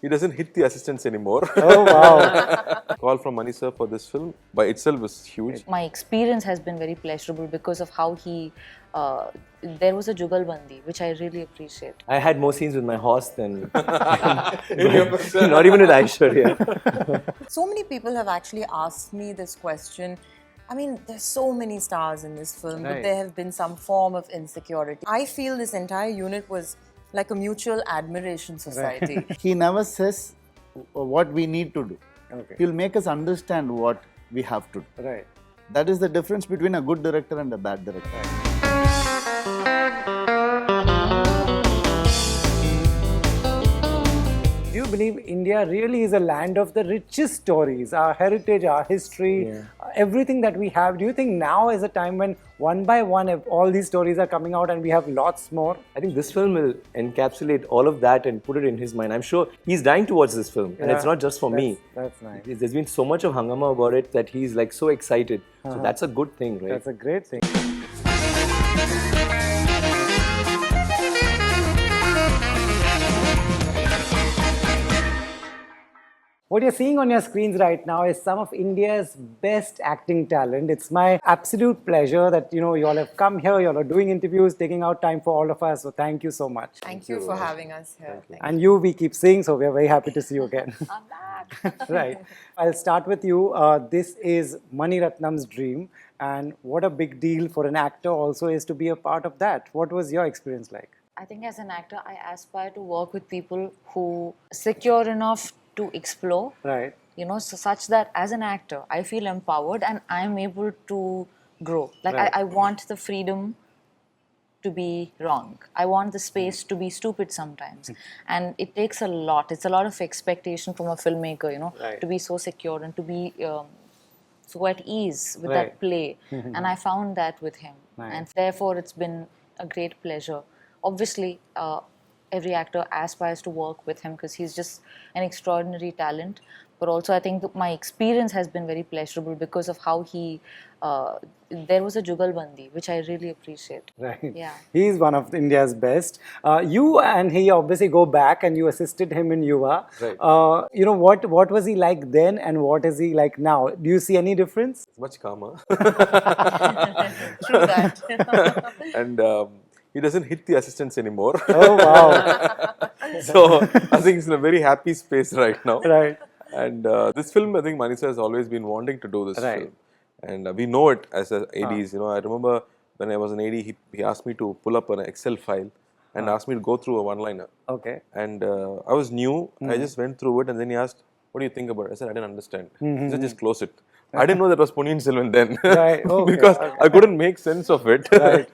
He doesn't hit the assistants anymore. Oh, wow. Call from Mani sir for this film by itself was huge. My experience has been very pleasurable because of how he. There was a jugalbandi, which I really appreciate. I had more scenes with my horse than In your person. not even with Aishwarya. So many people have actually asked me this question. I mean, there's so many stars in this film, but Right. there have been some form of insecurity. I feel this entire unit was like a mutual admiration society. He never says what we need to do. Okay. He'll make us understand what we have to do. Right. That is the difference between a good director and a bad director. Do you believe India really is a land of the richest stories, our heritage, our history, everything that we have? Do you think now is a time when one by one all these stories are coming out and we have lots more? I think this film will encapsulate all of that and put it in his mind. I'm sure he's dying to watch this film, and it's not just for me. That's nice. There's been so much of Hungama about it that he's like so excited. So that's a good thing, right? That's a great thing. What you're seeing on your screens right now is some of India's best acting talent. It's my absolute pleasure that you all have come here, you all are doing interviews, taking out time for all of us. So thank you so much. Thank you for having us here. Thank And you, we keep seeing, so we are very happy to see you again. I'm back. Right. I'll start with you. This is Mani Ratnam's dream, and what a big deal for an actor also is to be a part of that. What was your experience like? I think as an actor, I aspire to work with people who are secure enough to explore. Right. So such that as an actor, I feel empowered and I'm able to grow. Like Right. I want the freedom to be wrong. I want the space to be stupid sometimes. And it takes a lot. It's a lot of expectation from a filmmaker, Right. to be so secure and to be so at ease with Right. that play. And I found that with him. Nice. And therefore, it's been a great pleasure. Obviously, every actor aspires to work with him because he's just an extraordinary talent. But also, I think that my experience has been very pleasurable because of how he. There was a jugalbandi, which I really appreciate. Right. Yeah. He's one of India's best. You and he obviously go back and you assisted him in Yuva. Right. What was he like then and what is he like now? Do you see any difference? Much calmer. True that. And he doesn't hit the assistants anymore. Oh, wow. So I think he's in a very happy space right now. Right. And this film, I think Mani sir has always been wanting to do this Right. film. And we know it as ADs. I remember when I was an AD, he asked me to pull up an Excel file and asked me to go through a one-liner. Okay. And I was new. I just went through it and then he asked, what do you think about it? I said, I didn't understand. He said, just close it. I didn't know that was Ponniyin Selvan then. Right. Okay. Because I couldn't make sense of it. Right.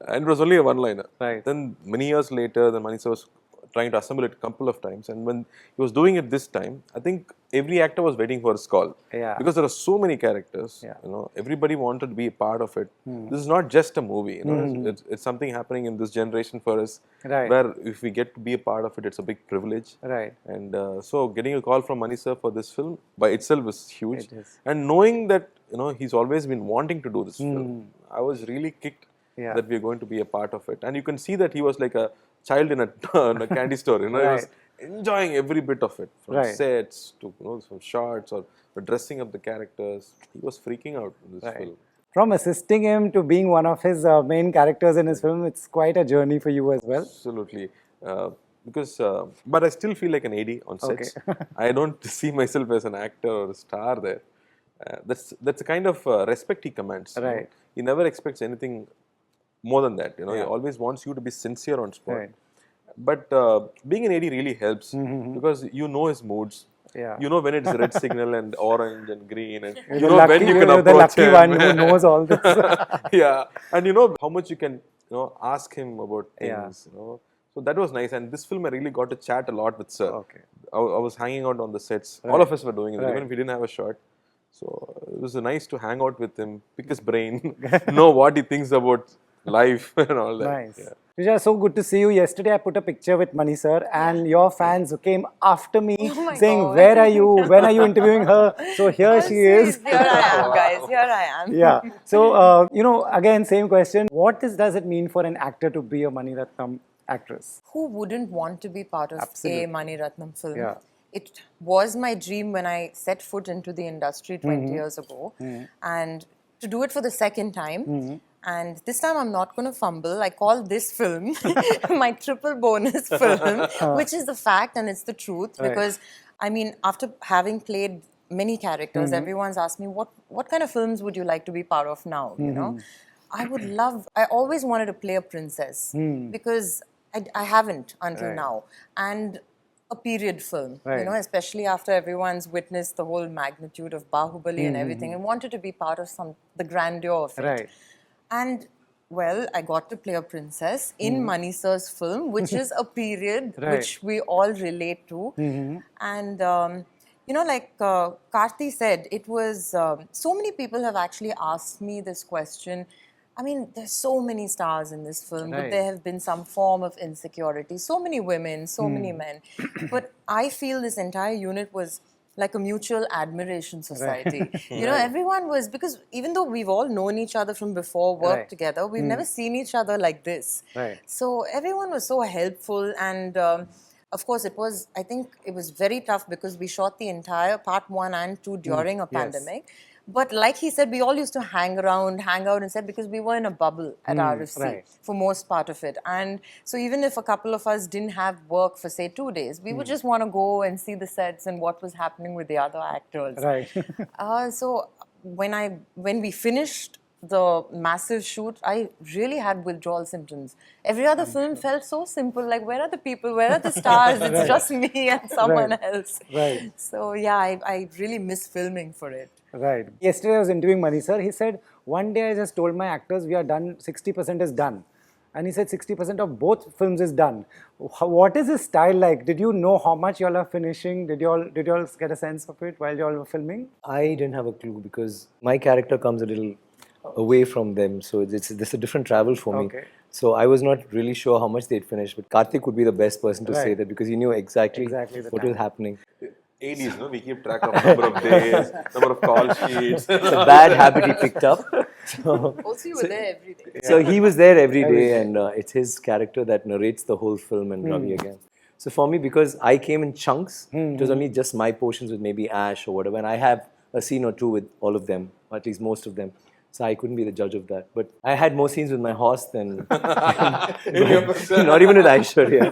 And it was only a one-liner. Right. Then many years later, the Mani sir was trying to assemble it a couple of times. And when he was doing it this time, I think every actor was waiting for his call. Yeah. Because there are so many characters. Yeah. Everybody wanted to be a part of it. This is not just a movie. It's something happening in this generation for us. Right. Where if we get to be a part of it, it's a big privilege. Right. And so getting a call from Mani sir for this film by itself was huge. It is. And knowing that he's always been wanting to do this film, I was really kicked Yeah. that we are going to be a part of it. And you can see that he was like a child in a candy store. He was enjoying every bit of it, from Right. sets to from shots or the dressing of the characters. He was freaking out in this film. From assisting him to being one of his main characters in his film, it's quite a journey for you as well. Absolutely. But I still feel like an AD on sets. Okay. I don't see myself as an actor or a star there. That's the kind of respect he commands. Right. He never expects anything more than that. He Yeah. always wants you to be sincere on spot. Right. But being an AD really helps because you know his moods. Yeah. You know when it's red signal and orange and green, and you You're know when you can you're the approach lucky him. one who knows all this. Yeah, and you know how much you can ask him about Yeah. things. So that was nice. And this film I really got to chat a lot with sir. Okay. I was hanging out on the sets. All of us were doing it, Right. even if we didn't have a shot. So it was nice to hang out with him, pick his brain, know what he thinks about life and all that. Nice. Yeah. Trisha, so good to see you. Yesterday I put a picture with Mani sir and your fans came after me my saying, God. where are you? When are you interviewing her? So here she is. Here I am, guys. Here I am. Yeah. So, again, same question. What does it mean for an actor to be a Mani Ratnam actress? Who wouldn't want to be part of Absolutely. a Mani Ratnam film? Yeah. it was my dream when I set foot into the industry 20 years ago, and to do it for the second time. And this time I'm not going to fumble. I call this film my triple bonus film, which is the fact and it's the truth. Because, I mean, after having played many characters, everyone's asked me, what kind of films would you like to be part of now, you know? I always wanted to play a princess because I haven't until now. And a period film, you know, especially after everyone's witnessed the whole magnitude of Bahubali and everything, and wanted to be part of the grandeur of it. And well, I got to play a princess in Mani Sir's film, which is a period which we all relate to. And you know, like Karthi said, it was so many people have actually asked me this question. I mean, there's so many stars in this film, but there have been some form of insecurity. So many women, so many men. But I feel this entire unit was like a mutual admiration society. You know, everyone was, because even though we've all known each other from before, worked together, we've never seen each other like this. So everyone was so helpful, and of course I think it was very tough because we shot the entire part 1 and 2 during a pandemic. But like he said, we all used to hang out and said, because we were in a bubble at RFC for most part of it. And so even if a couple of us didn't have work for say 2 days, we would just want to go and see the sets and what was happening with the other actors. So when we finished the massive shoot, I really had withdrawal symptoms. Every other film felt so simple, like where are the people, where are the stars? It's just me and someone else. So yeah, I really miss filming for it. Yesterday I was interviewing Mani Sir. He said, one day I just told my actors, we are done, 60% is done. And he said 60% of both films is done. What is his style like? Did you know how much you all are finishing? Did you all get a sense of it while you all were filming? I didn't have a clue because my character comes a little away from them. So it's a different travel for me. So I was not really sure how much they'd finished. But Karthi could be the best person to say that because he knew exactly what was happening. 80s, no? We keep track of number of days, number of call sheets. It's a bad habit he picked up. Also, you were there every day. So he was there every day, and it's his character that narrates the whole film and Ravi again. So for me, because I came in chunks, it was only just my portions with maybe Ash or whatever, and I have a scene or two with all of them, or at least most of them. So I couldn't be the judge of that. But I had more scenes with my horse than not even with Aishwarya.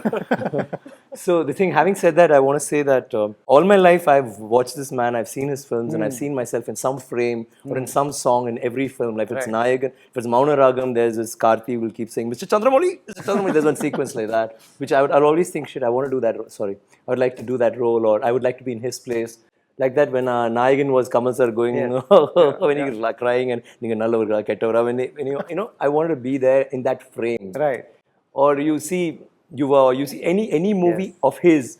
So the thing, having said that, I want to say that all my life I've watched this man, I've seen his films, and I've seen myself in some frame or in some song in every film. Like if it's Nayagan, if it's Mauna Ragam, there's this Karthi who will keep saying, Mr. Chandramoli, Mr. Chandramoli. There's one sequence like that, which I'll always think, shit, I want to do that. Sorry, I would like to do that role, or I would like to be in his place. Like that when Nayagan was Kamal sir going, when he was crying and when I wanted to be there in that frame. Or you see any movie of his,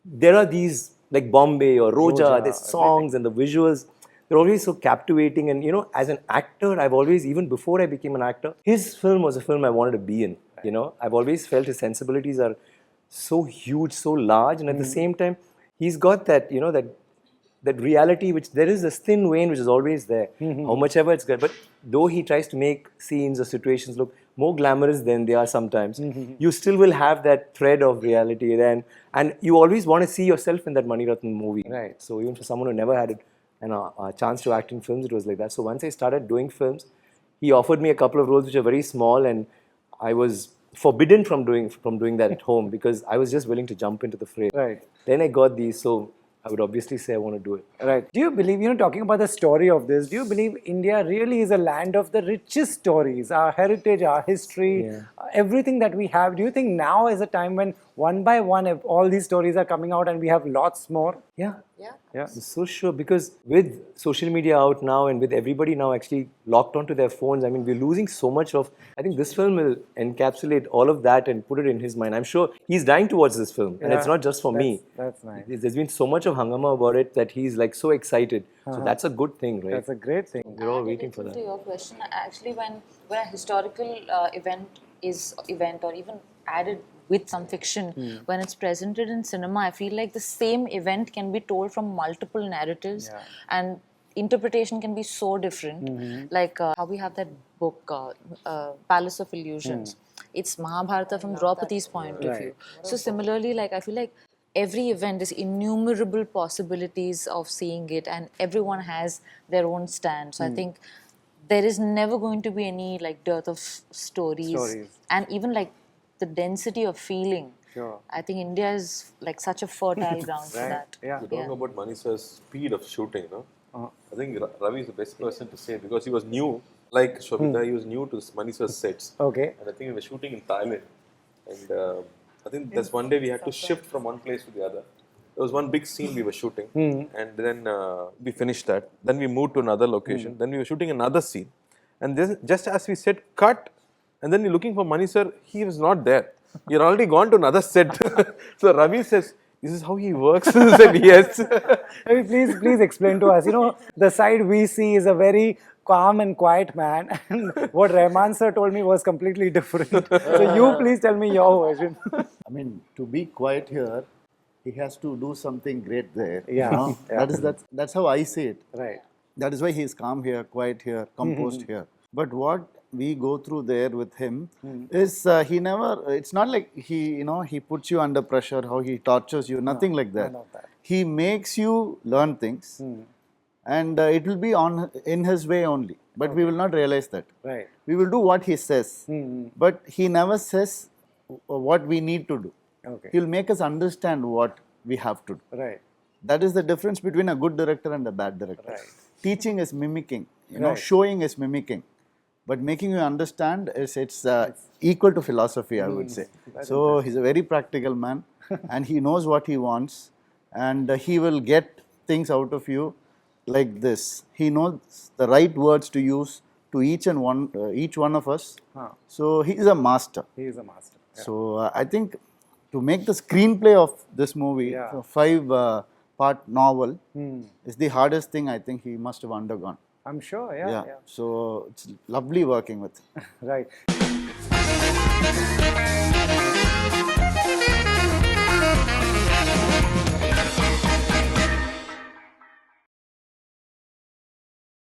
there are these like Bombay or Roja, there's songs and the visuals, they're always so captivating. And as an actor, I've always, even before I became an actor, his film was a film I wanted to be in. I've always felt his sensibilities are so huge, so large, and at the same time, he's got that, that reality, which there is this thin vein which is always there, how much ever it's good. But though he tries to make scenes or situations look more glamorous than they are sometimes, you still will have that thread of reality then, and you always want to see yourself in that Mani Ratnam movie. So even for someone who never had a chance to act in films, it was like that. So once I started doing films, he offered me a couple of roles which are very small, and I was forbidden from doing that at home because I was just willing to jump into the fray. Then I got these, so I would obviously say I want to do it. Do you believe, talking about the story of this, do you believe India really is a land of the richest stories, our heritage, our history, everything that we have? Do you think now is a time when one by one all these stories are coming out and we have lots more? Yeah. I'm so sure, because with social media out now and with everybody now actually locked onto their phones, I mean, we're losing so much of, I think this film will encapsulate all of that and put it in his mind. I'm sure he's dying to watch this film, and it's not just for me. That's nice. There's been so much of Hungama about it that he's like so excited. So that's a good thing, right? That's a great thing. We're all waiting for that. To your question, actually, when a historical event or even added with some fiction, when it's presented in cinema, I feel like the same event can be told from multiple narratives, and interpretation can be so different. Like how we have that book, Palace of Illusions. It's Mahabharata from Draupadi's point of view. So similarly, like I feel like every event, there's innumerable possibilities of seeing it, and everyone has their own stand. So I think there is never going to be any like dearth of stories, and even like the density of feeling. Sure. I think India is like such a fertile ground for that. Yeah. You're talking about Mani sir's speed of shooting, no? I think Ravi is the best person to say because he was new. Like Shobita, he was new to Mani sir's sets. Okay. And I think we were shooting in Thailand. And I think there's one day we had to shift from one place to the other. There was one big scene we were shooting. And then we finished that. Then we moved to another location. Then we were shooting another scene. And just as we said cut, and then we're looking for Mani sir, he was not there. He had already gone to another set. So Ravi says, "This is how he works." I said, "Yes." Ravi, please explain to us. You know, the side we see is a very calm and quiet man, and what Rahman sir told me was completely different. So you please tell me your version. I mean, to be quiet here, he has to do something great there. Yeah. You know? Yeah. That's how I see it. Right. That is why he is calm here, quiet here, composed here. But what we go through there with him is he never. It's not like he puts you under pressure, how he tortures you. Nothing like that. none of that. He makes you learn things, and it will be in his way only. But we will not realize that. Right. We will do what he says, but he never says what we need to do. Okay. He'll make us understand what we have to do. Right. That is the difference between a good director and a bad director. Right. Teaching is mimicking, Right. showing is mimicking, but making you understand is it's equal to philosophy, I would say. So he's a very practical man, and he knows what he wants, and he will get things out of you like this. He knows the right words to use to each one of us. So he is a master. He is a master. Yeah. So I think to make the screenplay of this movie, Yeah. a 5-part novel, is the hardest thing I think he must have undergone. I'm sure. Yeah. So it's lovely working with him. Right.